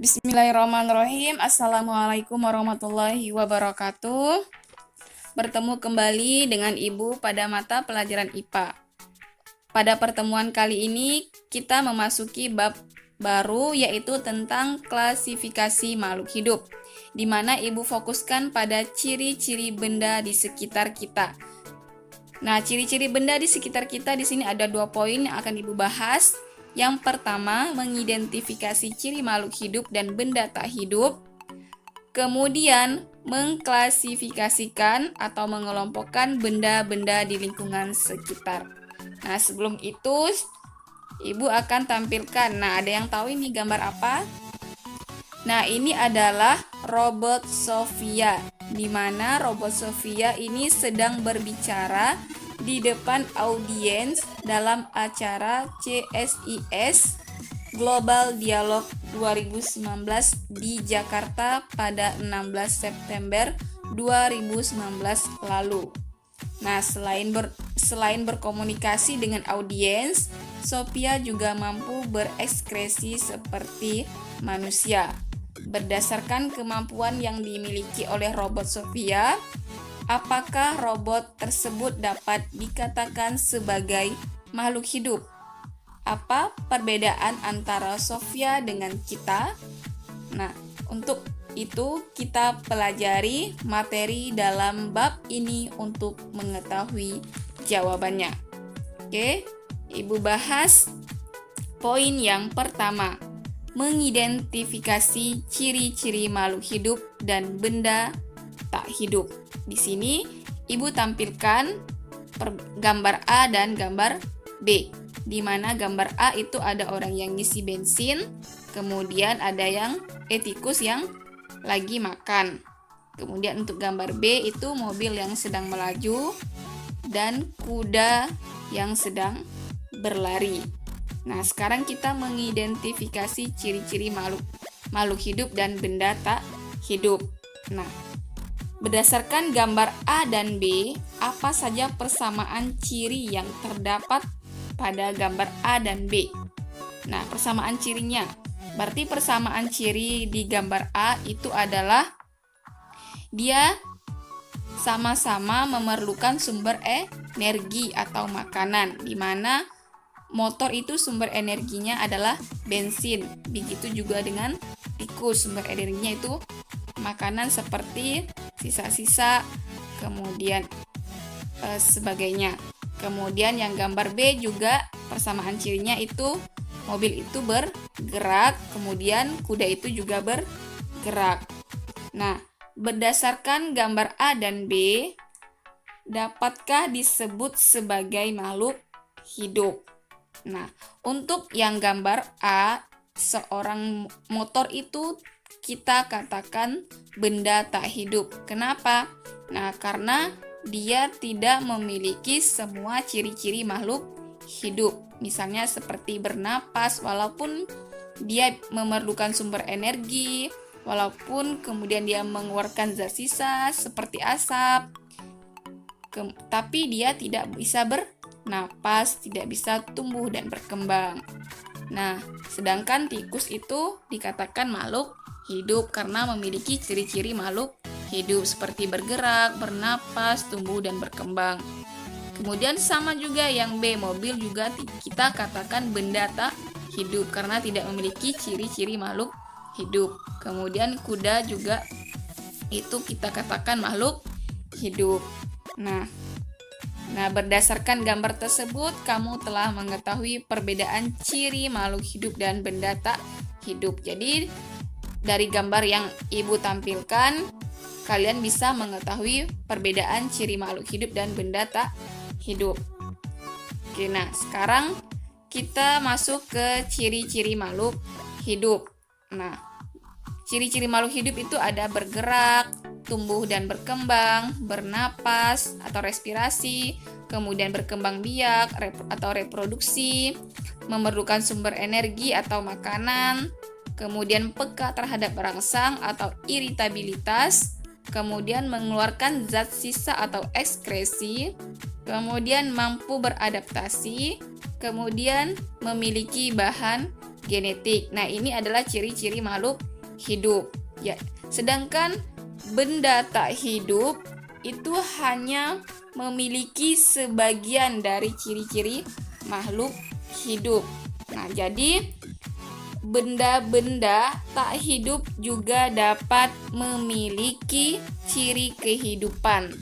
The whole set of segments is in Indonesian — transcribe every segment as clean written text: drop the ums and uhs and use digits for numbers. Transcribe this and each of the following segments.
Bismillahirrahmanirrahim. Assalamualaikum warahmatullahi wabarakatuh. Bertemu kembali dengan Ibu pada mata pelajaran IPA. Pada pertemuan kali ini kita memasuki bab baru, yaitu tentang klasifikasi makhluk hidup, di mana Ibu fokuskan pada ciri-ciri benda di sekitar kita. Nah, ciri-ciri benda di sekitar kita di sini ada 2 poin yang akan Ibu bahas. Yang pertama, mengidentifikasi ciri makhluk hidup dan benda tak hidup. Kemudian, mengklasifikasikan atau mengelompokkan benda-benda di lingkungan sekitar. Nah, sebelum itu, Ibu akan tampilkan. Nah, ada yang tahu ini gambar apa? Nah, ini adalah robot Sophia, di mana robot Sophia ini sedang berbicara di depan audiens dalam acara CSIS Global Dialog 2019 di Jakarta pada 16 September 2019 lalu. Nah, selain berkomunikasi dengan audiens, Sophia juga mampu berekspresi seperti manusia. Berdasarkan kemampuan yang dimiliki oleh robot Sophia, apakah robot tersebut dapat dikatakan sebagai makhluk hidup? Apa perbedaan antara Sophia dengan kita? Nah, untuk itu kita pelajari materi dalam bab ini untuk mengetahui jawabannya. Oke, Ibu bahas poin yang pertama, mengidentifikasi ciri-ciri makhluk hidup dan benda tak hidup. Di sini Ibu tampilkan gambar A dan gambar B, di mana gambar A itu ada orang yang ngisi bensin, kemudian ada yang tikus yang lagi makan. Kemudian untuk gambar B itu mobil yang sedang melaju dan kuda yang sedang berlari. Nah, sekarang kita mengidentifikasi ciri-ciri makhluk hidup dan benda tak hidup. Nah, berdasarkan gambar A dan B, apa saja persamaan ciri yang terdapat pada gambar A dan B? Nah, persamaan cirinya. Berarti persamaan ciri di gambar A itu adalah dia sama-sama memerlukan sumber energi atau makanan, di mana motor itu sumber energinya adalah bensin. Begitu juga dengan tikus, sumber energinya itu makanan seperti sisa-sisa, kemudian sebagainya. Kemudian yang gambar B juga persamaan cirinya itu mobil itu bergerak, kemudian kuda itu juga bergerak. Nah, berdasarkan gambar A dan B, dapatkah disebut sebagai makhluk hidup? Nah, untuk yang gambar A, seorang motor itu kita katakan benda tak hidup. Kenapa? Nah, karena dia tidak memiliki semua ciri-ciri makhluk hidup. Misalnya seperti bernapas, walaupun dia memerlukan sumber energi, walaupun kemudian dia mengeluarkan zat sisa seperti asap, tapi dia tidak bisa bernapas, tidak bisa tumbuh dan berkembang. Nah, sedangkan tikus itu dikatakan makhluk hidup karena memiliki ciri-ciri makhluk hidup seperti bergerak, bernapas, tumbuh dan berkembang. Kemudian sama juga yang B, mobil juga kita katakan benda tak hidup karena tidak memiliki ciri-ciri makhluk hidup. Kemudian kuda juga itu kita katakan makhluk hidup. Nah, berdasarkan gambar tersebut, kamu telah mengetahui perbedaan ciri makhluk hidup dan benda tak hidup. Jadi, dari gambar yang Ibu tampilkan, kalian bisa mengetahui perbedaan ciri makhluk hidup dan benda tak hidup. Oke, nah sekarang kita masuk ke ciri-ciri makhluk hidup. Nah, ciri-ciri makhluk hidup itu ada bergerak, tumbuh dan berkembang, bernapas atau respirasi, kemudian berkembang biak atau reproduksi, memerlukan sumber energi atau makanan, kemudian peka terhadap rangsang atau iritabilitas, kemudian mengeluarkan zat sisa atau ekskresi, kemudian mampu beradaptasi, kemudian memiliki bahan genetik. Nah, ini adalah ciri-ciri makhluk hidup. Ya, sedangkan benda tak hidup itu hanya memiliki sebagian dari ciri-ciri makhluk hidup. Nah, jadi benda-benda tak hidup juga dapat memiliki ciri kehidupan,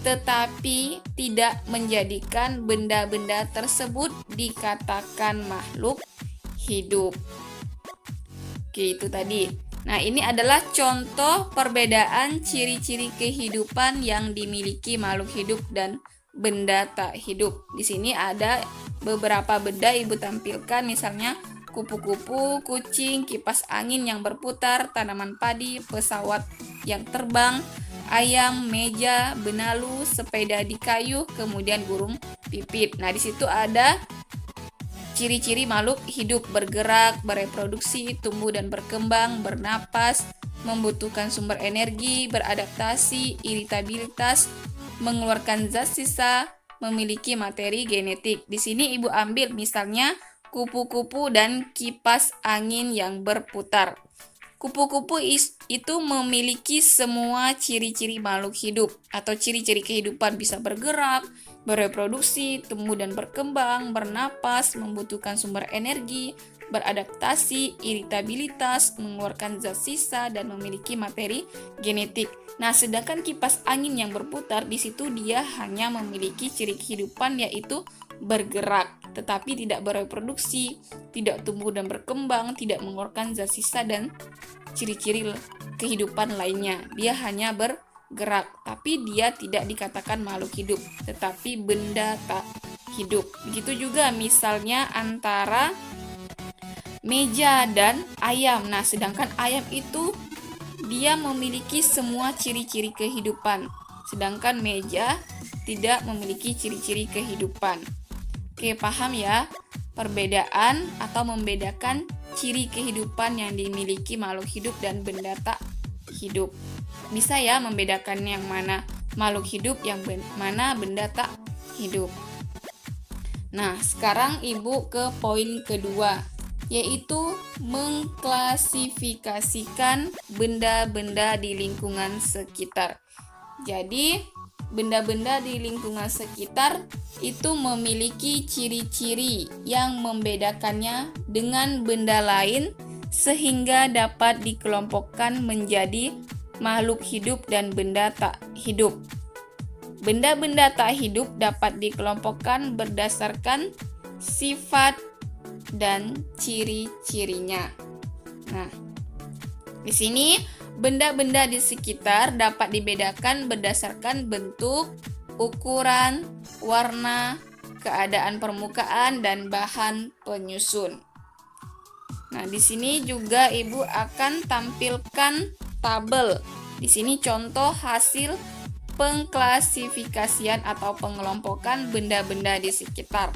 tetapi tidak menjadikan benda-benda tersebut dikatakan makhluk hidup. Oke, itu tadi. Nah, ini adalah contoh perbedaan ciri-ciri kehidupan yang dimiliki makhluk hidup dan benda tak hidup. Di sini ada beberapa benda Ibu tampilkan, misalnya kupu-kupu, kucing, kipas angin yang berputar, tanaman padi, pesawat yang terbang, ayam, meja, benalu, sepeda di kayu, kemudian burung pipit. Nah, di situ ada ciri-ciri makhluk hidup: bergerak, bereproduksi, tumbuh dan berkembang, bernapas, membutuhkan sumber energi, beradaptasi, iritabilitas, mengeluarkan zat sisa, memiliki materi genetik. Di sini Ibu ambil misalnya kupu-kupu dan kipas angin yang berputar. Kupu-kupu itu memiliki semua ciri-ciri makhluk hidup atau ciri-ciri kehidupan, bisa bergerak, bereproduksi, tumbuh dan berkembang, bernapas, membutuhkan sumber energi, beradaptasi, iritabilitas, mengeluarkan zat sisa, dan memiliki materi genetik. Nah, sedangkan kipas angin yang berputar, di situ dia hanya memiliki ciri kehidupan, yaitu bergerak, tetapi tidak bereproduksi, tidak tumbuh dan berkembang, tidak mengeluarkan zat sisa, dan ciri-ciri kehidupan lainnya. Dia hanya bergerak, tapi dia tidak dikatakan makhluk hidup, tetapi benda tak hidup. Begitu juga misalnya antara meja dan ayam. Nah, sedangkan ayam itu dia memiliki semua ciri-ciri kehidupan, sedangkan meja tidak memiliki ciri-ciri kehidupan. Oke, paham ya perbedaan atau membedakan ciri kehidupan yang dimiliki makhluk hidup dan benda tak hidup. Bisa ya membedakan yang mana makhluk hidup, yang mana benda tak hidup. Nah, sekarang Ibu ke poin kedua, yaitu mengklasifikasikan benda-benda di lingkungan sekitar. Jadi, benda-benda di lingkungan sekitar itu memiliki ciri-ciri yang membedakannya dengan benda lain sehingga dapat dikelompokkan menjadi makhluk hidup dan benda tak hidup. Benda-benda tak hidup dapat dikelompokkan berdasarkan sifat dan ciri-cirinya. Nah, di sini benda-benda di sekitar dapat dibedakan berdasarkan bentuk, ukuran, warna, keadaan permukaan, dan bahan penyusun. Nah, di sini juga Ibu akan tampilkan tabel. Di sini contoh hasil pengklasifikasian atau pengelompokan benda-benda di sekitar.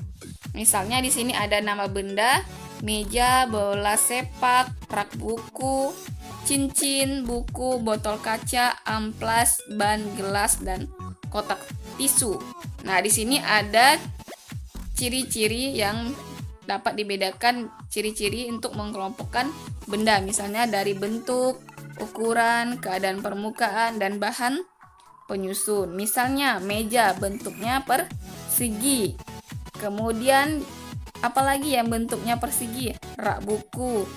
Misalnya di sini ada nama benda, meja, bola sepak, rak buku, cincin, buku, botol kaca, amplas, ban, gelas, dan kotak tisu. Nah, di sini ada ciri-ciri yang dapat dibedakan, ciri-ciri untuk mengelompokkan benda, misalnya dari bentuk, ukuran, keadaan permukaan, dan bahan penyusun. Misalnya meja bentuknya persegi. Kemudian apalagi yang bentuknya persegi? Rak buku.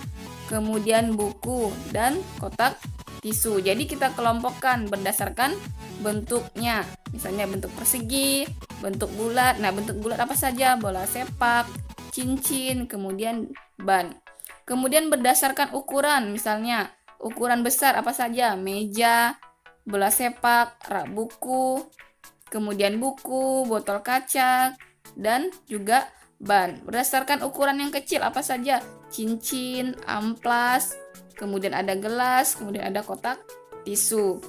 Kemudian buku dan kotak tisu. Jadi kita kelompokkan berdasarkan bentuknya. Misalnya bentuk persegi, bentuk bulat. Nah, bentuk bulat apa saja? Bola sepak, cincin, kemudian ban. Kemudian berdasarkan ukuran, misalnya ukuran besar apa saja? Meja, bola sepak, rak buku, kemudian buku, botol kaca, dan juga ban. Berdasarkan ukuran yang kecil apa saja? Cincin, amplas, kemudian ada gelas, kemudian ada kotak tisu.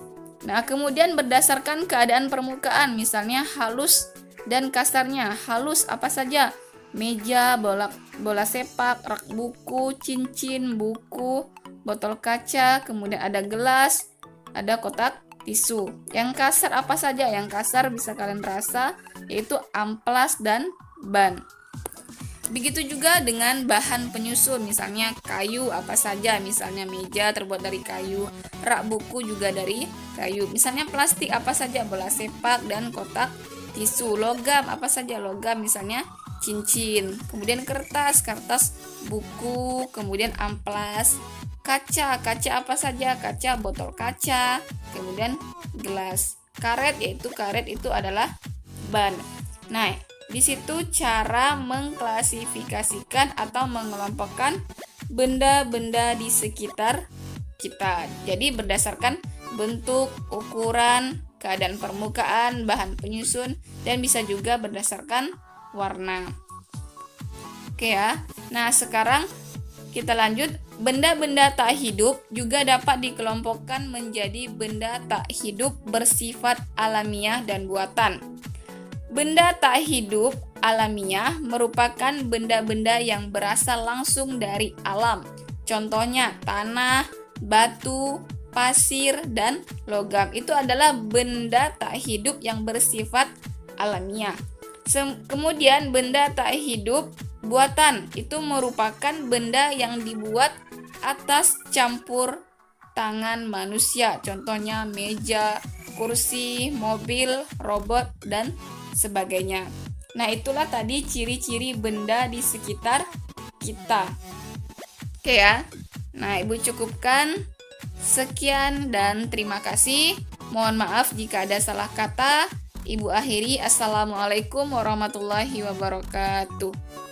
Nah, kemudian berdasarkan keadaan permukaan, misalnya halus dan kasarnya. Halus apa saja? Meja, bola sepak, rak buku, cincin, buku, botol kaca, kemudian ada gelas, ada kotak tisu. Yang kasar apa saja? Yang kasar bisa kalian rasa, yaitu amplas dan ban. Begitu juga dengan bahan penyusun, misalnya kayu apa saja, misalnya meja terbuat dari kayu, rak buku juga dari kayu, misalnya plastik apa saja, bola sepak dan kotak tisu, logam apa saja, logam misalnya cincin, kemudian kertas buku, kemudian amplas, kaca apa saja, kaca botol kaca, kemudian gelas, karet itu adalah ban. Nah, di situ cara mengklasifikasikan atau mengelompokkan benda-benda di sekitar kita. Jadi berdasarkan bentuk, ukuran, keadaan permukaan, bahan penyusun, dan bisa juga berdasarkan warna. Oke ya. Nah, sekarang kita lanjut. Benda-benda tak hidup juga dapat dikelompokkan menjadi benda tak hidup bersifat alamiah dan buatan. Benda tak hidup alamiah merupakan benda-benda yang berasal langsung dari alam. Contohnya tanah, batu, pasir, dan logam. Itu adalah benda tak hidup yang bersifat alamiah. Kemudian benda tak hidup buatan itu merupakan benda yang dibuat atas campur tangan manusia. Contohnya meja, kursi, mobil, robot, dan sebagainya. Nah, itulah tadi ciri-ciri benda di sekitar kita. Oke ya. Nah, Ibu cukupkan. Sekian dan terima kasih. Mohon maaf jika ada salah kata. Ibu akhiri. Assalamualaikum warahmatullahi wabarakatuh.